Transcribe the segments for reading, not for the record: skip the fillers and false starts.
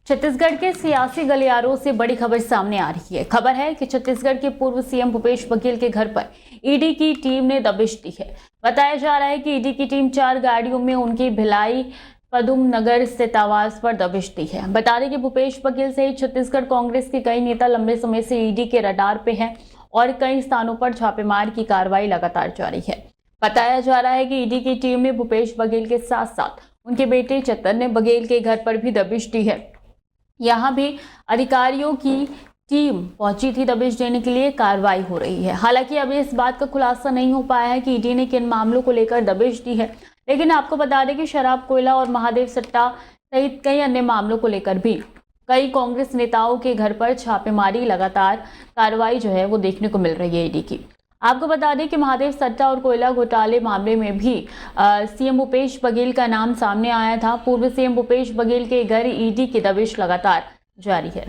छत्तीसगढ़ के सियासी गलियारों से बड़ी खबर सामने आ रही है। खबर है कि छत्तीसगढ़ के पूर्व सीएम भूपेश बघेल के घर पर ईडी की टीम ने दबिश दी है। बताया जा रहा है कि ईडी की टीम 4 गाड़ियों में उनकी भिलाई पदुम नगर स्थित आवास पर दबिश दी है। बता दें कि भूपेश बघेल सहित छत्तीसगढ़ कांग्रेस के कई नेता लंबे समय से ईडी के रडार पे हैं और कई स्थानों पर छापेमार की कार्रवाई लगातार जारी है। बताया जा रहा है कि ईडी की टीम ने भूपेश बघेल के साथ साथ उनके बेटे चैतन्य बघेल के घर पर भी दबिश दी है। यहाँ भी अधिकारियों की टीम पहुंची थी दबिश देने के लिए। कार्रवाई हो रही है। हालांकि अभी इस बात का खुलासा नहीं हो पाया है कि ईडी ने किन मामलों को लेकर दबिश दी है, लेकिन आपको बता दें कि शराब, कोयला और महादेव सट्टा सहित कई अन्य मामलों को लेकर भी कई कांग्रेस नेताओं के घर पर छापेमारी लगातार कार्रवाई जो है वो देखने को मिल रही है ईडी की। आपको बता दें कि महादेव सट्टा और कोयला घोटाले मामले में भी सीएम भूपेश बघेल का नाम सामने आया था। पूर्व सीएम भूपेश बघेल के घर ईडी की दबिश लगातार जारी है।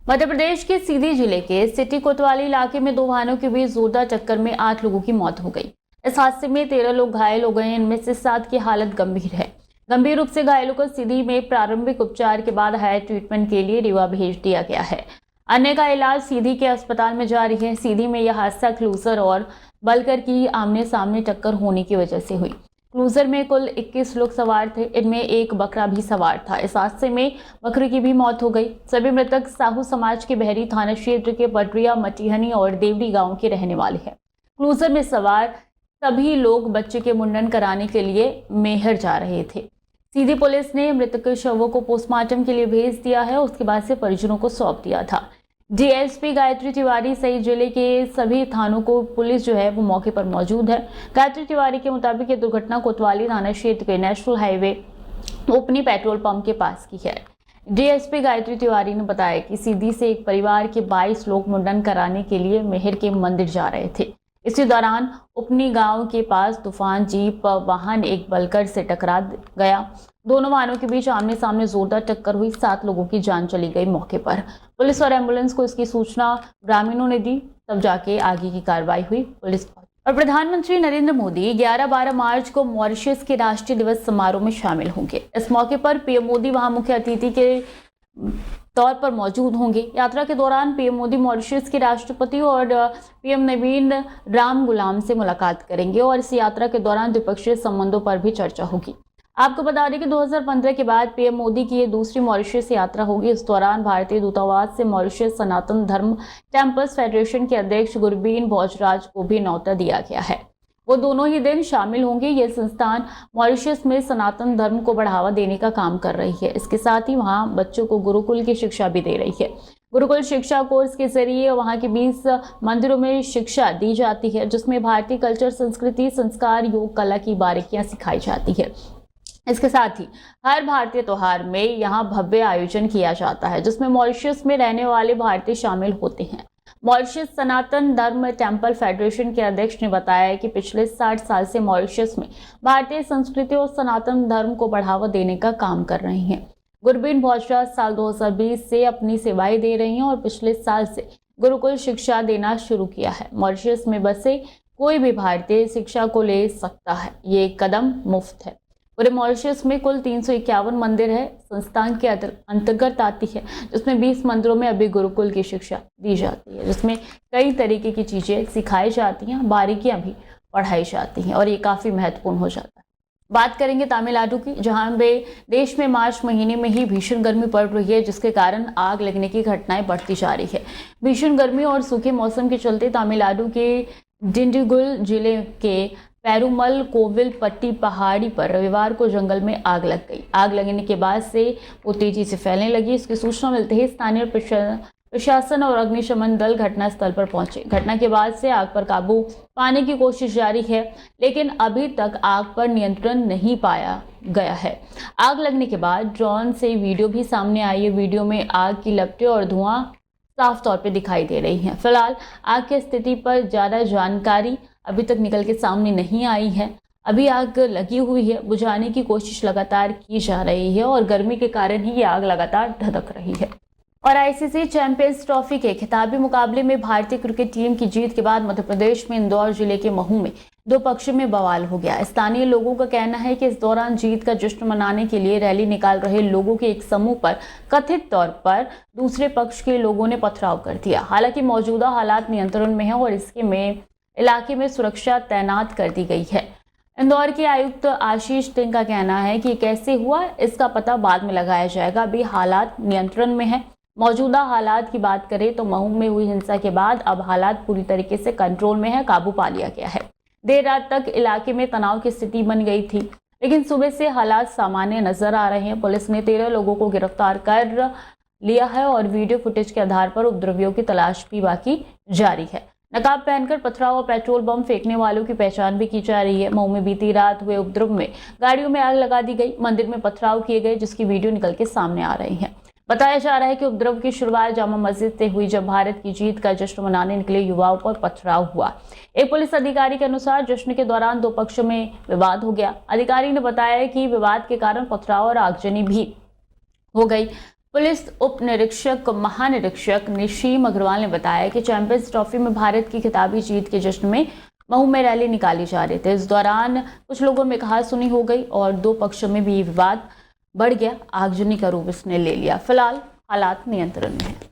मध्य प्रदेश के सीधी जिले के सिटी कोतवाली इलाके में 2 वाहनों के बीच जोरदार टक्कर में 8 लोगों की मौत हो गई। इस हादसे में 13 लोग घायल हो गए। इनमें से 7 की हालत गंभीर है। गंभीर रूप से घायलों को सीधी में प्रारंभिक उपचार के बाद हायर ट्रीटमेंट के लिए रीवा भेज दिया गया है। अन्य का इलाज सीधी के अस्पताल में जारी है। सीधी में यह हादसा क्लूजर और बलकर की आमने सामने टक्कर होने की वजह से हुई। क्लूजर में कुल 21 लोग सवार थे। इनमें एक बकरा भी सवार था। इस हादसे में बकरे की भी मौत हो गई। सभी मृतक साहू समाज के बहरी थाना क्षेत्र के पटरिया, मटिहनी और देवड़ी गांव के रहने वाले हैं। क्लूजर में सवार सभी लोग बच्चे के मुंडन कराने के लिए मेहर जा रहे थे। सीधी पुलिस ने मृतक के शवों को पोस्टमार्टम के लिए भेज दिया है। उसके बाद से परिजनों को सौंप दिया था। डीएसपी गायत्री तिवारी सहित जिले के सभी थानों को पुलिस जो है वो मौके पर मौजूद है। गायत्री तिवारी के मुताबिक ये दुर्घटना कोतवाली थाना क्षेत्र के नेशनल हाईवे ओपनी पेट्रोल पंप के पास की है। डीएसपी गायत्री तिवारी ने बताया कि सीधी से एक परिवार के 22 लोग मुंडन कराने के लिए मेहर के मंदिर जा रहे थे। इसी दौरान उपनी गांव के पास तूफान जीप वाहन एक बलकर से टकरा गया। दोनों वाहनों के बीच आमने सामने जोरदार टक्कर हुई। 7 लोगों की जान चली गई मौके पर। पुलिस और एम्बुलेंस को इसकी सूचना ग्रामीणों ने दी, तब जाके आगे की कार्रवाई हुई। पुलिस और प्रधानमंत्री नरेंद्र मोदी 11-12 मार्च को मॉरिशस के राष्ट्रीय दिवस समारोह में शामिल होंगे। इस मौके पर पीएम मोदी वहां मुख्य अतिथि के तौर पर मौजूद होंगे। यात्रा के दौरान पीएम मोदी मॉरिशस के राष्ट्रपति और पीएम नवीन राम गुलाम से मुलाकात करेंगे और इस यात्रा के दौरान द्विपक्षीय संबंधों पर भी चर्चा होगी। आपको बता दें कि 2015 के बाद पीएम मोदी की ये दूसरी मॉरिशस यात्रा होगी। इस दौरान भारतीय दूतावास से मॉरिशस सनातन धर्म टेम्पल्स फेडरेशन के अध्यक्ष गुरबीन भोजराज को भी न्योता दिया गया है। वो दोनों ही दिन शामिल होंगे। ये संस्थान मॉरिशस में सनातन धर्म को बढ़ावा देने का काम कर रही है। इसके साथ ही वहाँ बच्चों को गुरुकुल की शिक्षा भी दे रही है। गुरुकुल शिक्षा कोर्स के जरिए वहाँ के 20 मंदिरों में शिक्षा दी जाती है, जिसमें भारतीय कल्चर, संस्कृति, संस्कार, योग, कला की बारीकियां सिखाई जाती है। इसके साथ ही हर भारतीय त्योहार में यहाँ भव्य आयोजन किया जाता है, जिसमें मॉरिशस में रहने वाले भारतीय शामिल होते हैं। मॉरिशस सनातन धर्म टेम्पल फेडरेशन के अध्यक्ष ने बताया कि पिछले 60 साल से मॉरिशस में भारतीय संस्कृति और सनातन धर्म को बढ़ावा देने का काम कर रहे हैं। गुरबीन भोजराज साल 2020 से अपनी सेवाएं दे रही हैं और पिछले साल से गुरुकुल शिक्षा देना शुरू किया है। मॉरिशस में बसे कोई भी भारतीय शिक्षा को ले सकता है। ये कदम मुफ्त है। पूरे मॉरिशस में कुल 351 मंदिर है, संस्थान के अंतर्गत आती है, जिसमें 20 मंदिरों में अभी गुरुकुल की शिक्षा दी जाती है, जिसमें कई तरीके की चीज़ें सिखाई जाती हैं, बारीकियां भी पढ़ाई जाती हैं और ये काफ़ी महत्वपूर्ण हो जाता है। बात करेंगे तमिलनाडु की, जहां पे देश में मार्च महीने में ही भीषण गर्मी पड़ रही है, जिसके कारण आग लगने की घटनाएं बढ़ती जा रही है। भीषण गर्मी और सूखे मौसम के चलते तमिलनाडु के डिंडिगुल जिले के पेरुमल कोविल पट्टी पहाड़ी पर रविवार को जंगल में आग लग गई। आग लगने के बाद से वो तेजी से फैलने लगी। इसकी सूचना मिलते ही स्थानीय प्रशासन और अग्निशमन दल घटनास्थल पर पहुंचे। घटना के बाद से आग पर काबू पाने की कोशिश जारी है, लेकिन अभी तक आग पर नियंत्रण नहीं पाया गया है। आग लगने के बाद ड्रोन से वीडियो भी सामने आई है। वीडियो में आग की लपटें और धुआं साफ तौर पे दिखाई दे रही हैं। फिलहाल आग की स्थिति पर ज़्यादा जानकारी अभी तक निकल के सामने नहीं आई है। अभी आग लगी हुई है, बुझाने की कोशिश लगातार की जा रही है और गर्मी के कारण ही ये आग लगातार धधक रही है। और आईसीसी चैंपियंस ट्रॉफी के खिताबी मुकाबले में भारतीय क्रिकेट टीम की जीत के बाद मध्य प्रदेश में इंदौर जिले के महू में दो पक्ष में बवाल हो गया। स्थानीय लोगों का कहना है कि इस दौरान जीत का जश्न मनाने के लिए रैली निकाल रहे लोगों के एक समूह पर कथित तौर पर दूसरे पक्ष के लोगों ने पथराव कर दिया। हालांकि मौजूदा हालात नियंत्रण में है और इसके में इलाके में सुरक्षा तैनात कर दी गई है। इंदौर के आयुक्त आशीष सिंह का कहना है कि कैसे हुआ इसका पता बाद में लगाया जाएगा, अभी हालात नियंत्रण में है। मौजूदा हालात की बात करें तो महू में हुई हिंसा के बाद अब हालात पूरी तरीके से कंट्रोल में है, काबू पा लिया गया है। देर रात तक इलाके में तनाव की स्थिति बन गई थी, लेकिन सुबह से हालात सामान्य नजर आ रहे हैं। पुलिस ने 13 लोगों को गिरफ्तार कर लिया है और वीडियो फुटेज के आधार पर उपद्रवियों की तलाश भी बाकी जारी है। नकाब पहनकर पथराव और पेट्रोल बम फेंकने वालों की पहचान भी की जा रही है। मऊ में बीती रात हुए उपद्रव में गाड़ियों में आग लगा दी गई, मंदिर में पथराव किए गए, जिसकी वीडियो निकल के सामने आ रही है। बताया जा रहा है कि उपद्रव की शुरुआत जामा मस्जिद से हुई, जब भारत की जीत का जश्न मनाने निकले युवाओं पर पथराव हुआ। एक पुलिस अधिकारी के अनुसार जश्न के दौरान दो पक्षों में विवाद हो गया। अधिकारी ने बताया कि विवाद के कारण पथराव और आगजनी भी हो गई। पुलिस उप निरीक्षक महानिरीक्षक निशीम अग्रवाल ने बताया कि चैंपियंस ट्रॉफी में भारत की खिताबी जीत के जश्न में महू में रैली निकाली जा रही थी। इस दौरान कुछ लोगों में कहासुनी हो गई और दो पक्षों में भी विवाद बढ़ गया। आगजनी का रूप इसने ले लिया। फिलहाल हालात नियंत्रण में है।